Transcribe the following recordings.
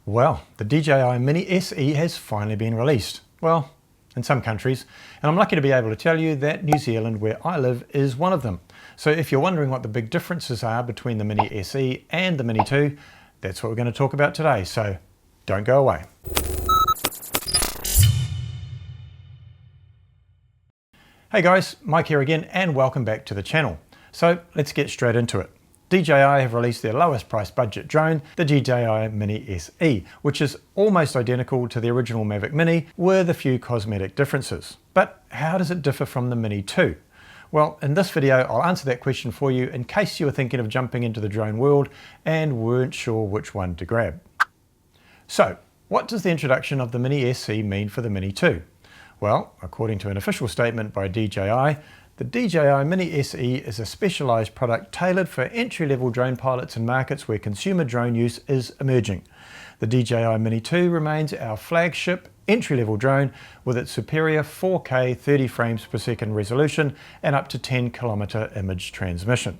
Well, the DJI Mini SE has finally been released. Well, in some countries, and I'm lucky to be able to tell you that New Zealand, where I live, is one of them. So if you're wondering what the big differences are between the Mini SE and the Mini 2, that's what we're going to talk about today, so don't go away. Hey guys, Mike here again and welcome back to the channel. So let's get straight into it. DJI have released their lowest price budget drone, the DJI Mini SE, which is almost identical to the original Mavic Mini with a few cosmetic differences. But how does it differ from the Mini 2? Well, in this video I'll answer that question for you in case you were thinking of jumping into the drone world and weren't sure which one to grab. So, what does the introduction of the Mini SE mean for the Mini 2? Well, according to an official statement by DJI, the DJI Mini SE is a specialised product tailored for entry-level drone pilots in markets where consumer drone use is emerging. The DJI Mini 2 remains our flagship entry-level drone with its superior 4K 30 frames per second resolution and up to 10 kilometre image transmission.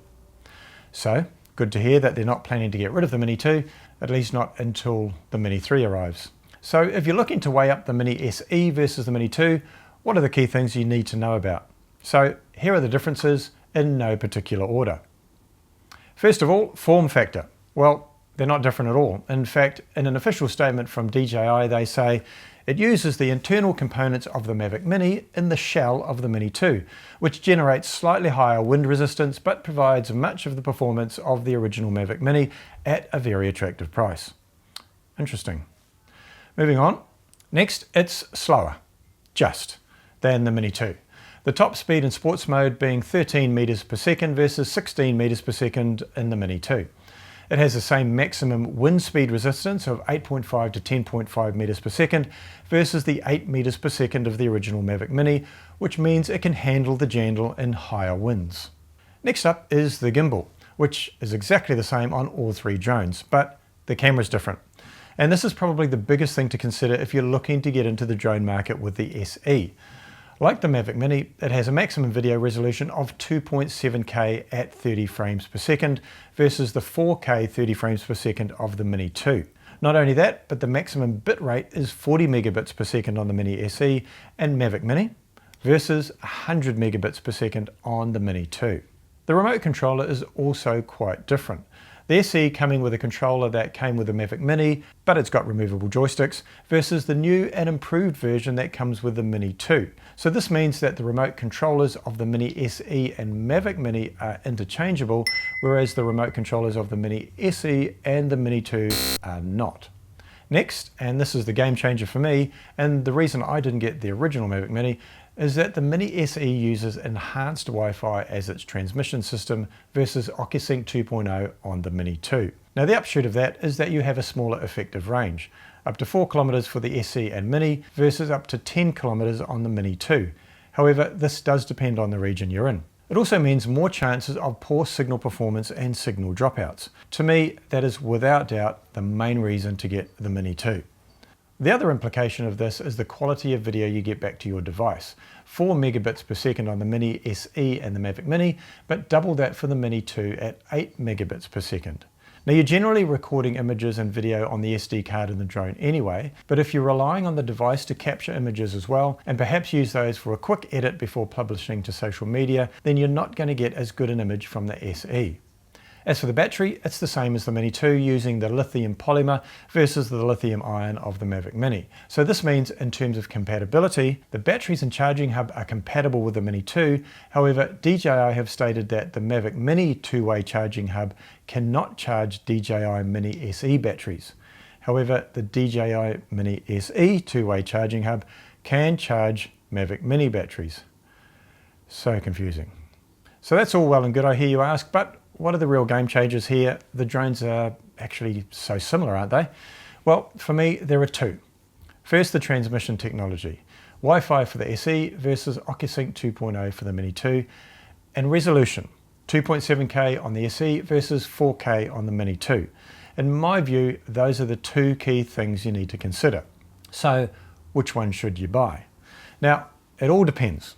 So, good to hear that they're not planning to get rid of the Mini 2, at least not until the Mini 3 arrives. So if you're looking to weigh up the Mini SE versus the Mini 2, what are the key things you need to know about? So here are the differences in no particular order. First of all, form factor. Well, they're not different at all. In fact, in an official statement from DJI, they say it uses the internal components of the Mavic Mini in the shell of the Mini 2, which generates slightly higher wind resistance but provides much of the performance of the original Mavic Mini at a very attractive price. Interesting. Moving on. Next, it's slower, than the Mini 2. The top speed in sports mode being 13 meters per second versus 16 meters per second in the Mini 2. It has the same maximum wind speed resistance of 8.5 to 10.5 meters per second versus the 8 meters per second of the original Mavic Mini, which means it can handle the jandle in higher winds. Next up is the gimbal, which is exactly the same on all three drones, but the camera's different. And this is probably the biggest thing to consider if you're looking to get into the drone market with the SE. Like the Mavic Mini, it has a maximum video resolution of 2.7K at 30 frames per second versus the 4K 30 frames per second of the Mini 2. Not only that, but the maximum bit rate is 40 megabits per second on the Mini SE and Mavic Mini versus 100 megabits per second on the Mini 2. The remote controller is also quite different. The SE coming with a controller that came with the Mavic Mini, but it's got removable joysticks, versus the new and improved version that comes with the Mini 2. So this means that the remote controllers of the Mini SE and Mavic Mini are interchangeable, whereas the remote controllers of the Mini SE and the Mini 2 are not. Next, and this is the game changer for me, and the reason I didn't get the original Mavic Mini, is that the Mini SE uses enhanced Wi-Fi as its transmission system versus OcuSync 2.0 on the Mini 2. Now the upshot of that is that you have a smaller effective range, up to 4 kilometers for the SE and Mini versus up to 10 kilometers on the Mini 2. However, this does depend on the region you're in. It also means more chances of poor signal performance and signal dropouts. To me, that is without doubt the main reason to get the Mini 2. The other implication of this is the quality of video you get back to your device. 4 megabits per second on the Mini SE and the Mavic Mini, but double that for the Mini 2 at 8 megabits per second. Now you're generally recording images and video on the SD card in the drone anyway, but if you're relying on the device to capture images as well, and perhaps use those for a quick edit before publishing to social media, then you're not going to get as good an image from the SE. As for the battery, it's the same as the Mini 2 using the lithium polymer versus the lithium ion of the Mavic Mini. So this means in terms of compatibility, the batteries and charging hub are compatible with the Mini 2. However, DJI have stated that the Mavic Mini two-way charging hub cannot charge DJI Mini SE batteries. However, the DJI Mini SE two-way charging hub can charge Mavic Mini batteries. So confusing. So that's all well and good, I hear you ask, but what are the real game changers here? The drones are actually so similar, aren't they? Well, for me, there are two. First, the transmission technology. Wi-Fi for the SE versus OcuSync 2.0 for the Mini 2. And resolution, 2.7K on the SE versus 4K on the Mini 2. In my view, those are the two key things you need to consider. So, which one should you buy? Now, it all depends.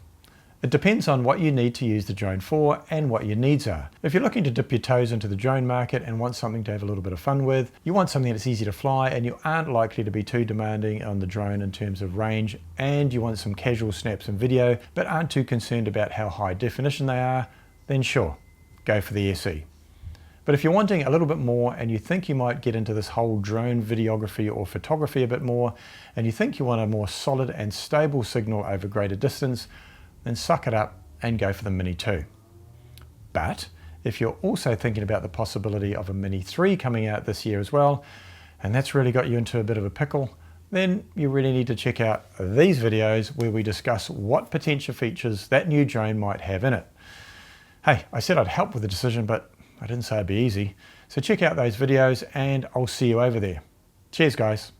It depends on what you need to use the drone for and what your needs are. If you're looking to dip your toes into the drone market and want something to have a little bit of fun with, you want something that's easy to fly and you aren't likely to be too demanding on the drone in terms of range, and you want some casual snaps and video but aren't too concerned about how high definition they are, then sure, go for the SE. But if you're wanting a little bit more and you think you might get into this whole drone videography or photography a bit more, and you think you want a more solid and stable signal over greater distance, then suck it up and go for the Mini 2. But if you're also thinking about the possibility of a Mini 3 coming out this year as well, and that's really got you into a bit of a pickle, then you really need to check out these videos where we discuss what potential features that new drone might have in it. Hey, I said I'd help with the decision, but I didn't say it'd be easy. So check out those videos and I'll see you over there. Cheers, guys.